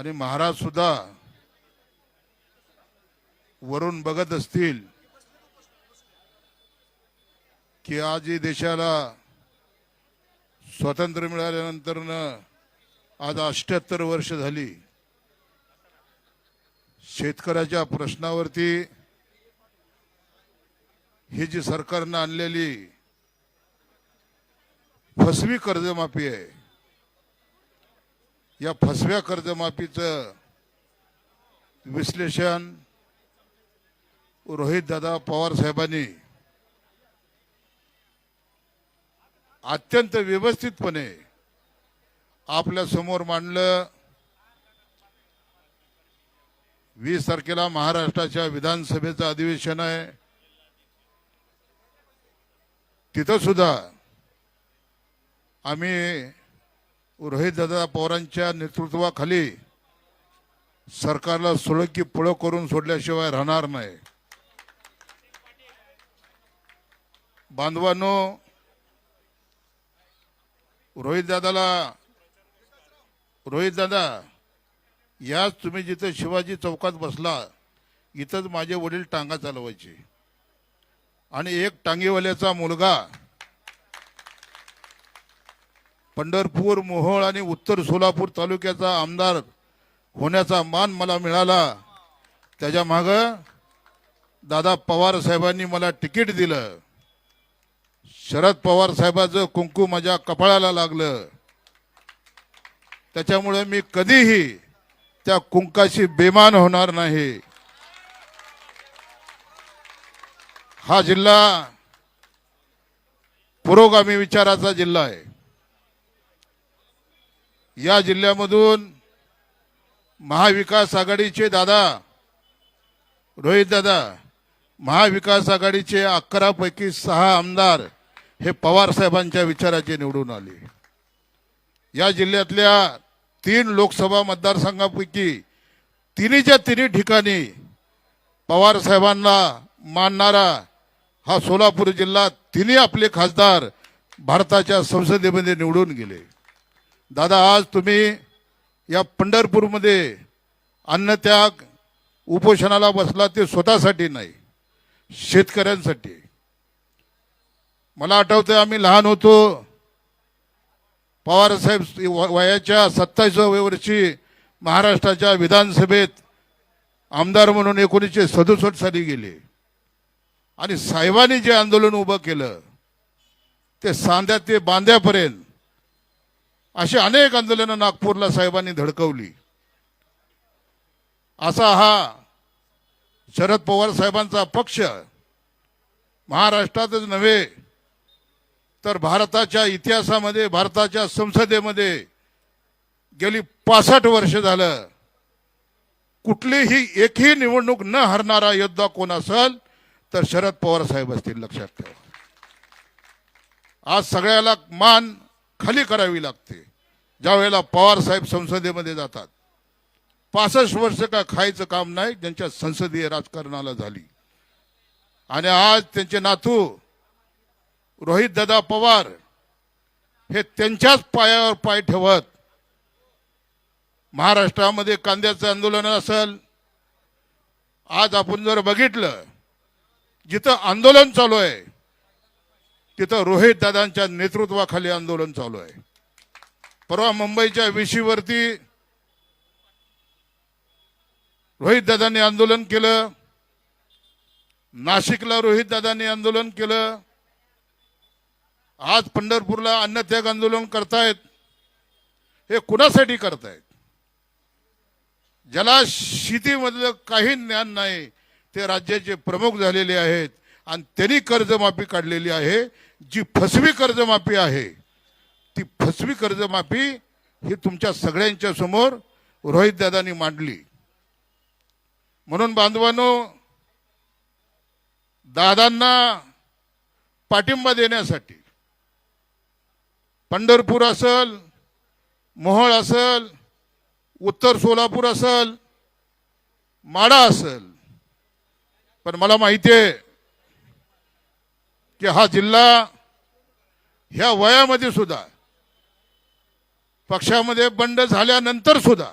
आणि महाराज सुद्धा वरून बघत असतील की आज ही देशाला स्वातंत्र्य मिळाल्यानंतर आज 78 वर्ष झाली। शेतकऱ्याच्या प्रश्नावरती ही जी सरकारने आणलेली फसवी कर्जमाफी आहे, या फसव्या कर्जमाफीचं विश्लेषण रोहितदादा पवार साहेबांनी अत्यंत व्यवस्थितपणे आपल्या समोर मांडलं। 20 तारखेला महाराष्ट्राच्या विधानसभेचं अधिवेशन आहे, तिथं सुद्धा आम्ही रोहितदादा पवारांच्या नेतृत्वाखाली सरकारला सुळकी पुळं करून सोडल्याशिवाय राहणार नाही। बांधवांनो, रोहितदादा याच तुम्ही जिथे शिवाजी चौकात बसला इथंच माझे वडील टांगा चालवायचे आणि एक टांगेवाल्याचा मुलगा पंढरपूर, मोहोळ आणि उत्तर सोलापूर तालुक्याचा आमदार होण्याचा मान मला मिळाला। त्याच्या मागे दादा पवार साहेबांनी मला तिकीट दिलं। शरद पवार साहेबांचं कुंकू माझ्या कपाळाला लागलं, त्याच्यामुळे मी कधीही त्या कुंकाशी बेमान होणार नाही। हा जिल्हा पुरोगामी विचाराचा जिल्हा आहे। या जिल्ह्यामधून महाविकास आघाडीचे दादा रोहितदादा, महाविकास आघाडीचे 11 पैकी 6 आमदार हे पवार साहेबांच्या विचाराचे निवडून आले। या जिल्ह्यातल्या 3 लोकसभा मतदारसंघापैकी तिन्हीच्या तिन्ही ठिकाणी पवार साहेबांना मानणारा हा सोलापूर जिल्हा, तिन्ही आपले खासदार भारताच्या संसदेमध्ये निवडून गेले। दादा, आज तुम्ही या पंढरपूरमध्ये अन्नत्याग उपोषणाला बसला ते स्वतःसाठी नाही, शेतकऱ्यांसाठी। मला आठवतं आम्ही लहान होतो, पवार साहेब वयाच्या 27व्या वर्षी महाराष्ट्राच्या विधानसभेत आमदार म्हणून 1967 साली गेले आणि साहेबांनी जे आंदोलन उभं केलं ते सांध्या ते बांद्यापर्यंत अशी अनेक आंदोलनं नागपूरला साहेबांनी धडकवली। असा हा शरद पवार साहेबांचा पक्ष महाराष्ट्रातच नव्हे तर भारताच्या इतिहासामध्ये, भारताच्या संसदेमध्ये गेली 65 वर्ष झालं कुठलीही एकही निवडणूक न हरणारा योद्धा कोण असेल तर शरद पवार साहेब असतील, लक्षात ठेवा। आज सगळ्याला मान खाली करावी लागते ज्या वेळेला पवार साहेब संसदेमध्ये जातात। 65 वर्ष का खायचं काम नाही ज्यांच्या संसदीय राजकारणाला झाली। आणि आज त्यांचे नातू रोहितदादा पवार हे त्यांच्याच पायावर पाय ठेवत महाराष्ट्रामध्ये कांद्याचं आंदोलन असेल, आज आपण जर बघितलं जिथं आंदोलन चालू आहे तिथं रोहितदादांच्या नेतृत्वाखाली आंदोलन चालू आहे। परवा मुंबईच्या वेशीवरती रोहितदादांनी आंदोलन केलं, नाशिकला रोहितदादांनी आंदोलन केलं, आज पंढरपूरला अन्नत्याग आंदोलन करतायत। हे कुणासाठी करतायत? ज्याला शेतीमधलं काही ज्ञान नाही ते राज्याचे प्रमुख झालेले आहेत आणि त्यांनी कर्जमाफी काढलेली आहे। जी फसवी कर्जमाफी आहे ती फसवी कर्जमाफी ही तुमच्या सगळ्यांच्या समोर रोहितदादांनी मांडली। म्हणून बांधवांनो, दादांना पाठिंबा देण्यासाठी पंढरपूर असेल, मोहोळ असेल, उत्तर सोलापूर असेल, माढा असेल, पण मला माहिती आहे की हा जिल्हा ह्या वयामध्ये सुद्धा पक्षामध्ये बंड झाल्यानंतर सुद्धा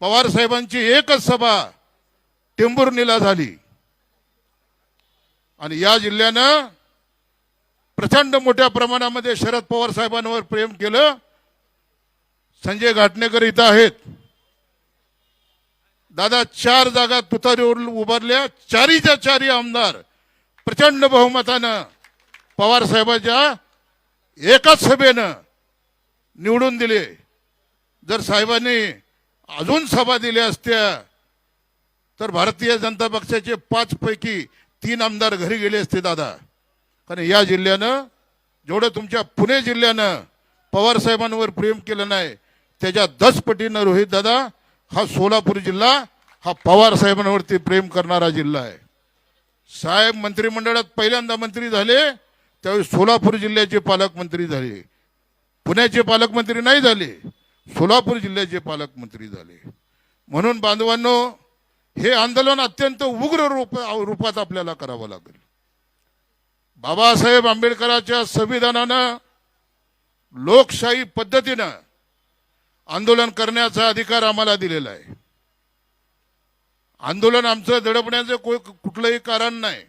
पवार साहेबांची एकच सभा टेंभुर्णीला झाली आणि या जिल्ह्यानं प्रचंड मोठ्या प्रमाणामध्ये शरद पवार साहेबांवर प्रेम केलं. संजय घाटणेकर इथं आहेत. दादा 4 जागा तुतारीवर उभारल्या. चारीच्या चारी आमदार प्रचंड बहुमतानं पवार साहेबांच्या एकाच सभेनं निवडून दिले. जर साहेबांनी अजून सभा दिल्या असत्या तर भारतीय जनता पक्षाचे 5 पैकी 3 आमदार घरी गेले असते दादा. कारण या जिल्ह्यानं जेवढं तुमच्या पुणे जिल्ह्यानं पवार साहेबांवर प्रेम केलं नाही त्याच्या 10 पटीनं रोहित दादा हा सोलापूर जिल्हा हा पवार साहेबांवरती प्रेम करणारा जिल्हा आहे. साहेब मंत्रिमंडळात पहिल्यांदा मंत्री झाले त्यावेळी सोलापूर जिल्ह्याचे पालकमंत्री झाले. पुण्याचे पालकमंत्री नाही झाले, सोलापूर जिल्ह्याचे पालकमंत्री झाले. म्हणून बांधवांनो, हे आंदोलन अत्यंत उग्र रूपात आपल्याला करावं लागेल. बाबासाहेब आंबेडकरांच्या संविधानानं लोकशाही पद्धतीनं आंदोलन करण्याचा अधिकार आम्हाला दिलेला आहे. आंदोलन आमचं दडपण्याचं कुठलंही कारण नाही.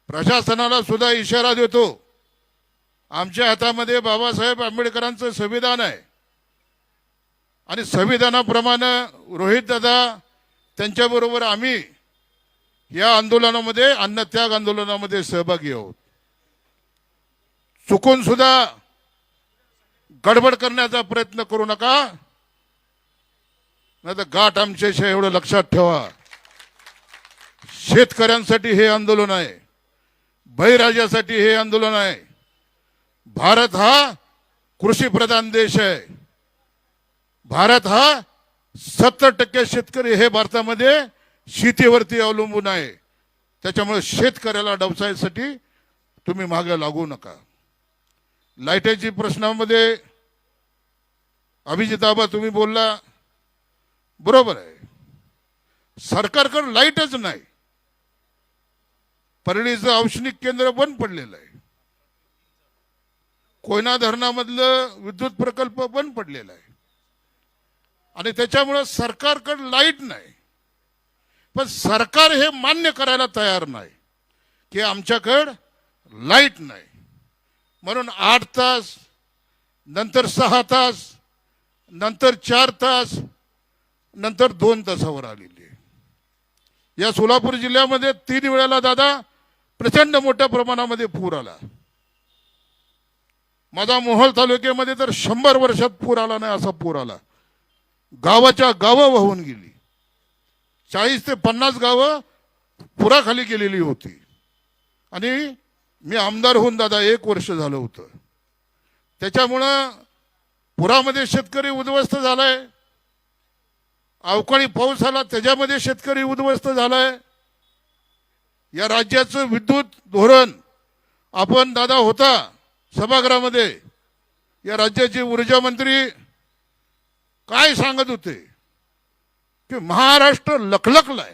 प्रशासनाला सुद्धा इशारा देतो. आमच्या हातामध्ये बाबासाहेब आंबेडकरांचं संविधान आहे आणि संविधानाप्रमाणे रोहित दादा त्यांच्याबरोबर आम्ही या आंदोलनामध्ये अन्नत्याग आंदोलनामध्ये सहभागी आहोत. चुकून सुद्धा गडबड करण्याचा प्रयत्न करू नका, नाही तर गाठ आमच्याशी एवढं लक्षात ठेवा. शेतकऱ्यांसाठी हे आंदोलन आहे, बळीराजासाठी हे आंदोलन आहे. भारत हा कृषी प्रधान देश आहे. भारत हा 70% शेतकरी हे भारतामध्ये शेतीवरती अवलंबून आहे. त्याच्यामुळे शेतकऱ्याला डवसायसाठी तुम्ही मागे लागू नका. लाईटीची प्रश्नामध्ये अभिजिताबा तुम्ही बोलला बरोबर आहे. सरकारकडे लाईटच नाही. परळीचं औष्णिक केंद्र बंद पडलेलं आहे. कोयना धरणामधलं विद्युत प्रकल्प बंद पडलेला आहे आणि त्याच्यामुळे सरकारकडे लाईट नाही. पण सरकार हे मान्य करायला तयार नाही की आमच्याकडे लाईट नाही. म्हणून 8 तास, नंतर 6 तास, नंतर 4 तास, नंतर 2 तासावर आलेली आहे. या सोलापूर जिल्ह्यामध्ये 3 वेळेला दादा प्रचंड मोठ्या प्रमाणामध्ये पूर आला. माझा मोहोळ तालुक्यामध्ये तर 100 वर्षात पूर आला नाही असा पूर आला. गावाच्या गावं वाहून गेली. 40 ते 50 गावं पुराखाली गेलेली होती. आणि मी आमदार होऊन दादा 1 वर्ष झालं होतं. त्याच्यामुळं पुरामध्ये शेतकरी उद्ध्वस्त झालाय. अवकाळी पाऊस आला त्याच्यामध्ये शेतकरी उद्ध्वस्त झालाय. या राज्याचं विद्युत धोरण आपण दादा होता सभागृहामध्ये, या राज्याचे ऊर्जा मंत्री काय सांगत होते की महाराष्ट्र लखलखलाय.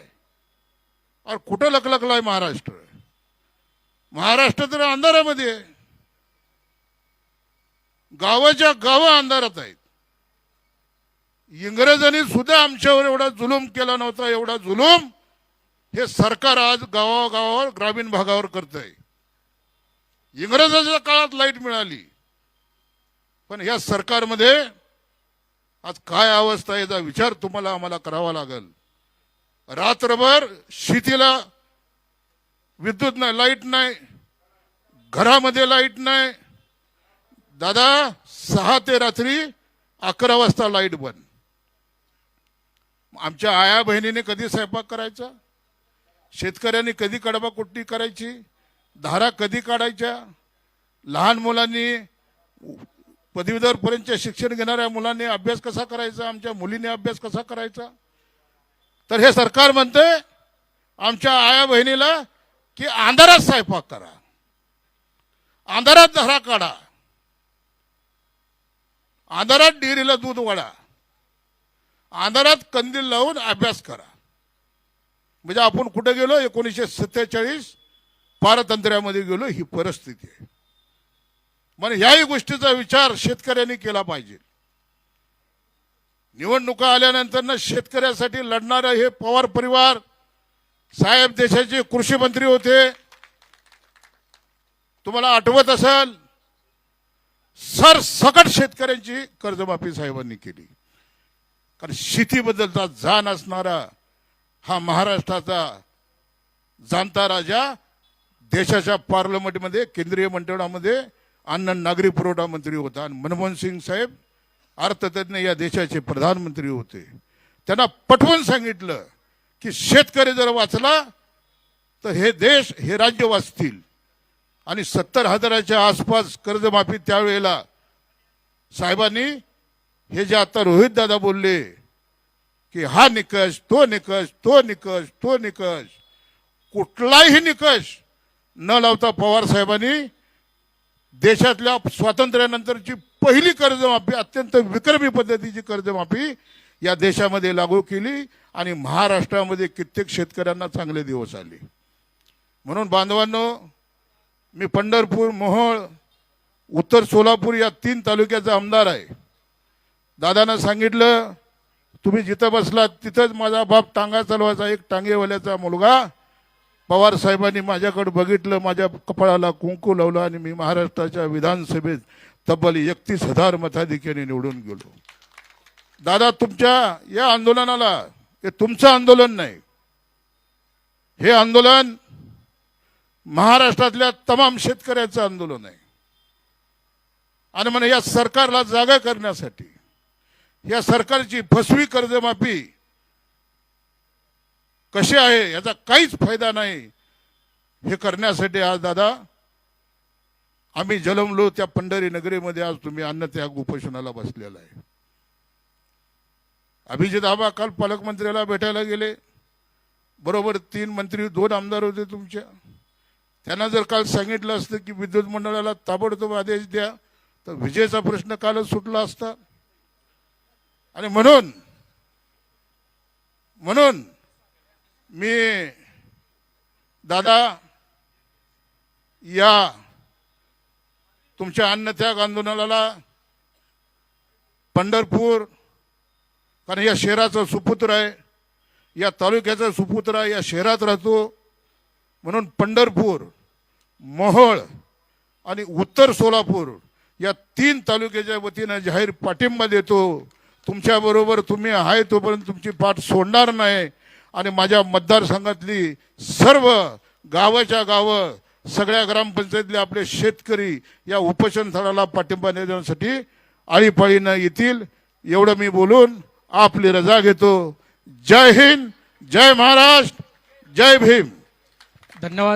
और कुठं लखलखलाय महाराष्ट्र? महाराष्ट्र तर अंधारामध्ये आहे. गावाच्या गावं अंधारात आहेत. इंग्रजांनी सुद्धा आमच्यावर एवढा जुलूम केला नव्हता. एवढा जुलूम हे सरकार आज गावागावावर ग्रामीण भागावर करतंय. इंग्रजाच्या काळात लाईट मिळाली, पण या सरकारमध्ये आज काय अवस्था आहे याचा विचार तुम्हाला आम्हाला करावा लागेल. रात्रभर शेतीला विद्युत नाही, लाईट नाही, घरामध्ये लाईट नाही. दादा 6 ते रात्री 11 वाजता लाईट बंद. आमच्या आया बहिणीने कधी स्वयंपाक करायचा? शेतकऱ्यांनी कधी कडबा कुट्टी करायची? धारा कधी काढायच्या? लहान मुलांनी पदवीधर पर्यंत शिक्षण घेणाऱ्या मुलांनी अभ्यास कसा करायचा? आमच्या मुलीने अभ्यास कसा करायचा? तर हे सरकार म्हणते आमच्या आया बहिणीला की अंधारात स्वयंपाक करा, अंधारात धारा काढा, अंधारात डेअरीला दूध वाढा, अंधारात कंदील लावून अभ्यास करा. म्हणजे आपण कुठे गेलो? 1947 पारतंत्र्यामध्ये गेलो. ही परिस्थिती आहे. म्हणजे याही गोष्टीचा विचार शेतकऱ्यांनी केला पाहिजे. निवडणुका आल्यानंतर ना शेतकऱ्यासाठी लढणारा हे पवार परिवार साहेब देशाचे कृषी मंत्री होते. तुम्हाला आठवत असेल, सरसकट शेतकऱ्यांची कर्जमाफी साहेबांनी केली. कारण शेतीबद्दलचा जाण असणारा हा महाराष्ट्राचा जाणता राजा देशाच्या पार्लमेंटमध्ये केंद्रीय मंत्रिमंडळामध्ये अन्न नागरी पुरवठा मंत्री होता. आणि मनमोहन सिंग साहेब अर्थतज्ञ या देशाचे प्रधानमंत्री होते. त्यांना पटवून सांगितलं की शेतकरी जर वाचला तर हे देश हे राज्य वाचतील. आणि 70,000च्या आसपास कर्जमाफी त्यावेळेला साहेबांनी हे जे आता रोहित दादा बोलले की हा निकष तो निकष तो निकष तो निकष, कुठलाही निकष न लावता पवार साहेबांनी देशातल्या स्वातंत्र्यानंतरची पहिली कर्जमाफी, अत्यंत विक्रमी पद्धतीची कर्जमाफी या देशामध्ये लागू केली. आणि महाराष्ट्रामध्ये कित्येक शेतकऱ्यांना चांगले दिवस आले. म्हणून बांधवांनो, मी पंढरपूर, मोहोळ, उत्तर सोलापूर या 3 तालुक्याचा आमदार आहे. दादांना सांगितलं तुम्ही जिथं बसलात तिथंच माझा बाप टांगा चालवायचा. एक टांगेवाल्याचा मुलगा पवार साहेबांनी माझ्याकडे बघितलं, माझ्या कपाळाला कुंकू लावलं आणि मी महाराष्ट्राच्या विधानसभेत तब्बल 31,000 मताधिक्याने निवडून गेलो. दादा, तुमच्या या आंदोलनाला, हे तुमचं आंदोलन नाही, हे आंदोलन महाराष्ट्रातल्या तमाम शेतकऱ्याचं आंदोलन आहे. आणि म्हणे या सरकारला जागा करण्यासाठी, या सरकारची फसवी कर्जमाफी कशी आहे याचा काहीच फायदा नाही, हे करण्यासाठी आज दादा आम्ही जलमलो त्या पंढरी नगरीमध्ये आज तुम्ही अन्नत्याग उपोषणाला बसलेला आहे. अभिजित आबा काल पालकमंत्र्याला भेटायला गेले. बरोबर 3 मंत्री 2 आमदार होते तुमच्या. त्यांना जर काल सांगितलं असतं की विद्युत मंडळाला ताबडतोब आदेश द्या तर विजेचा प्रश्न कालच सुटला असता. आणि म्हणून मी दादा या तुमच्या अन्नत्याग आंदोलनाला पंढरपूर, कारण या शहराचा सुपुत्र आहे, या तालुक्याचा सुपुत्र आहे, या शहरात राहतो, म्हणून पंढरपूर, मोहोळ आणि उत्तर सोलापूर या 3 तालुक्याच्या वतीनं जाहीर पाठिंबा देतो. तुमच्याबरोबर तुम्ही आहे तोपर्यंत तुमची पाठ सोडणार नाही. आणि माझ्या मतदारसंघातली सर्व गावाच्या गावं, सगळ्या ग्रामपंचायतले आपले शेतकरी या उपोषण स्थळाला पाठिंबा देण्यासाठी आळीपाळीनं येतील. एवढं मी बोलून आपली रजा घेतो. जय हिंद, जय महाराष्ट्र, जय भीम. धन्यवाद.